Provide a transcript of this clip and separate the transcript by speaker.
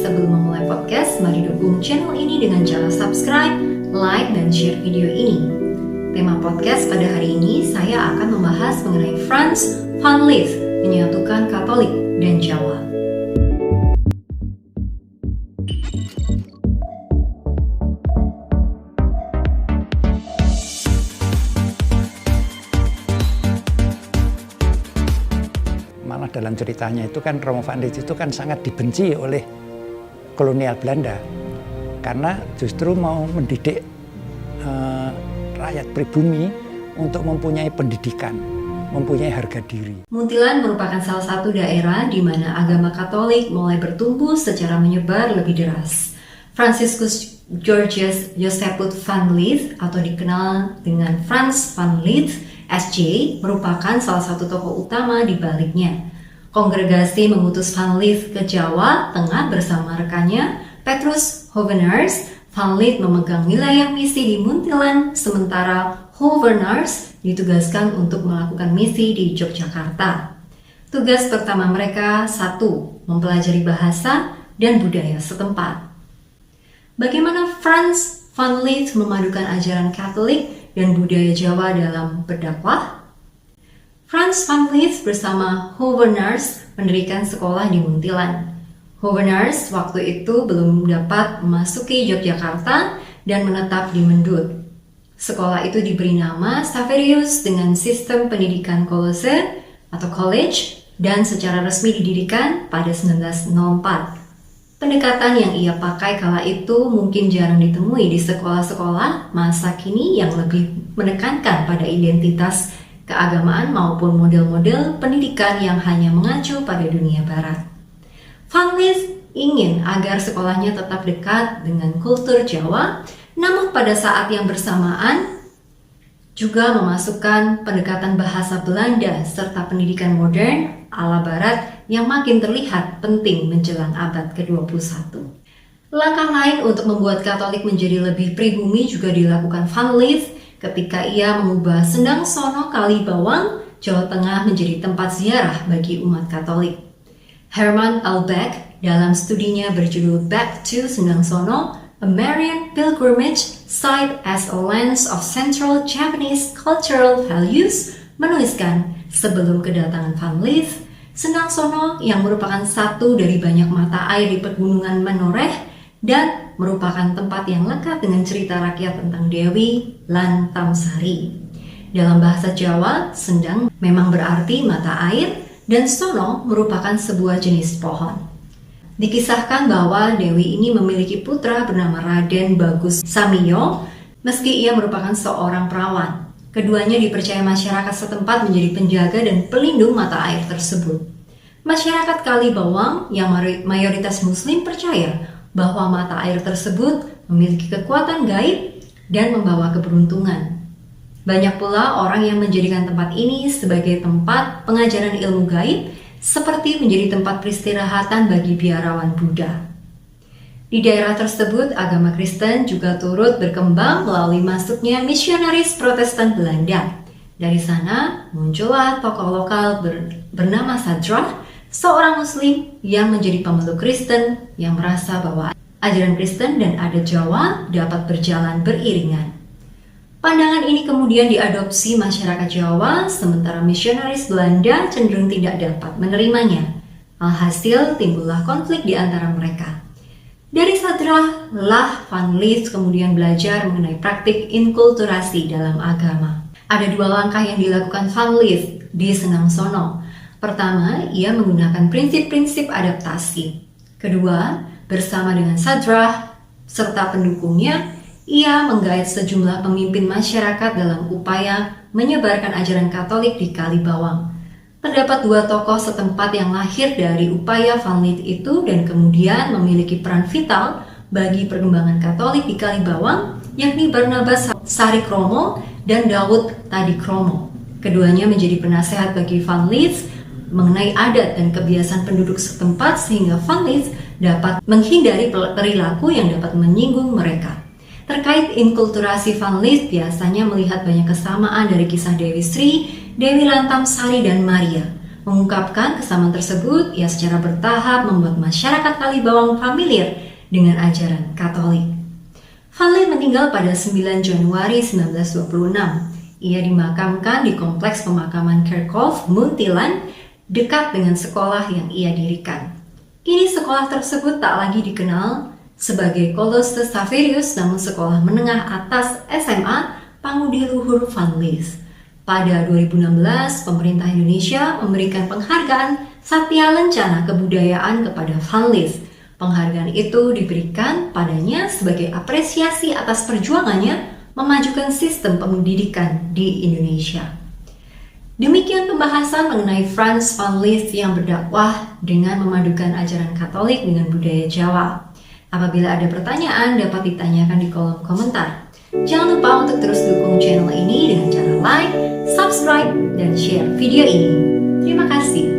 Speaker 1: Sebelum memulai podcast, mari dukung channel ini dengan cara subscribe, like, dan share video ini. Tema podcast pada hari ini, saya akan membahas mengenai Frans van Lith, menyatukan Katolik dan Jawa.
Speaker 2: Malah dalam ceritanya itu kan Romo van Lith itu kan sangat dibenci oleh kolonial Belanda karena justru mau mendidik rakyat pribumi untuk mempunyai pendidikan, mempunyai harga diri.
Speaker 1: Muntilan merupakan salah satu daerah di mana agama Katolik mulai bertumbuh secara menyebar lebih deras. Franciscus Georgius Josephus van Lith atau dikenal dengan Frans van Lith SJ merupakan salah satu tokoh utama di baliknya. Kongregasi mengutus Van Lith ke Jawa Tengah bersama rekannya Petrus Hovenaars. Van Lith memegang wilayah misi di Muntilan, sementara Hovenaars ditugaskan untuk melakukan misi di Yogyakarta. Tugas pertama mereka, 1. Mempelajari bahasa dan budaya setempat. Bagaimana Frans van Lith memadukan ajaran Katolik dan budaya Jawa dalam berdakwah? Frans van Lith bersama Hovenaars mendirikan sekolah di Muntilan. Hovenaars waktu itu belum dapat memasuki Yogyakarta dan menetap di Mendut. Sekolah itu diberi nama Saverius dengan sistem pendidikan kolose atau college dan secara resmi didirikan pada 1904. Pendekatan yang ia pakai kala itu mungkin jarang ditemui di sekolah-sekolah masa kini yang lebih menekankan pada identitas keagamaan maupun model-model pendidikan yang hanya mengacu pada dunia barat. Van Lith ingin agar sekolahnya tetap dekat dengan kultur Jawa, namun pada saat yang bersamaan juga memasukkan pendekatan bahasa Belanda serta pendidikan modern ala barat yang makin terlihat penting menjelang abad ke-21. Langkah lain untuk membuat Katolik menjadi lebih pribumi juga dilakukan Van Lith ketika ia mengubah Sendang Sono Kalibawang, Jawa Tengah menjadi tempat ziarah bagi umat Katolik. Herman Albeck dalam studinya berjudul Back to Sendang Sono, A Marian Pilgrimage Site as a Lens of Central Japanese Cultural Values, menuliskan sebelum kedatangan Van Lith, Sendang Sono yang merupakan satu dari banyak mata air di pegunungan Menoreh dan merupakan tempat yang lekat dengan cerita rakyat tentang Dewi Lan Tamsari. Dalam bahasa Jawa, sendang memang berarti mata air dan sono merupakan sebuah jenis pohon. Dikisahkan bahwa Dewi ini memiliki putra bernama Raden Bagus Samiyo, meski ia merupakan seorang perawan. Keduanya dipercaya masyarakat setempat menjadi penjaga dan pelindung mata air tersebut. Masyarakat Kalibawang yang mayoritas muslim percaya bahwa mata air tersebut memiliki kekuatan gaib dan membawa keberuntungan. Banyak pula orang yang menjadikan tempat ini sebagai tempat pengajaran ilmu gaib, seperti menjadi tempat peristirahatan bagi biarawan Buddha. Di daerah tersebut, agama Kristen juga turut berkembang melalui masuknya misionaris Protestan Belanda. Dari sana muncullah tokoh lokal bernama Sadrah, seorang muslim yang menjadi pemeluk Kristen yang merasa bahwa ajaran Kristen dan adat Jawa dapat berjalan beriringan. Pandangan ini kemudian diadopsi masyarakat Jawa, sementara misionaris Belanda cenderung tidak dapat menerimanya. Alhasil timbullah konflik di antara mereka. Dari Sadrah lah Van Lith kemudian belajar mengenai praktik inkulturasi dalam agama. Ada 2 langkah yang dilakukan Van Lith di Sendang Sono. Pertama, ia menggunakan prinsip-prinsip adaptasi. Kedua, bersama dengan Sadrah serta pendukungnya, ia menggait sejumlah pemimpin masyarakat dalam upaya menyebarkan ajaran Katolik di Kalibawang. Terdapat dua tokoh setempat yang lahir dari upaya Van Lith itu dan kemudian memiliki peran vital bagi perkembangan Katolik di Kalibawang, yakni Barnabas Sarikromo dan Daud Tadikromo. Keduanya menjadi penasehat bagi Van Lith mengenai adat dan kebiasaan penduduk setempat sehingga Van Lith dapat menghindari perilaku yang dapat menyinggung mereka. Terkait inkulturasi Van Lith biasanya melihat banyak kesamaan dari kisah Dewi Sri, Dewi Lantam Sari, dan Maria. Mengungkapkan kesamaan tersebut, ia secara bertahap membuat masyarakat Kalibawang familiar dengan ajaran Katolik. Van Lith meninggal pada 9 Januari 1926. Ia dimakamkan di kompleks pemakaman Kerkhof, Muntilan, dekat dengan sekolah yang ia dirikan. Kini sekolah tersebut tak lagi dikenal sebagai Kolossus Saverius, namun sekolah menengah atas SMA Pangudi Luhur Van Lith. Pada 2016, pemerintah Indonesia memberikan penghargaan Satya Lencana Kebudayaan kepada Van Lith. Penghargaan itu diberikan padanya sebagai apresiasi atas perjuangannya memajukan sistem pendidikan di Indonesia. Demikian pembahasan mengenai Frans Van Lith yang berdakwah dengan memadukan ajaran Katolik dengan budaya Jawa. Apabila ada pertanyaan, dapat ditanyakan di kolom komentar. Jangan lupa untuk terus dukung channel ini dengan cara like, subscribe, dan share video ini. Terima kasih.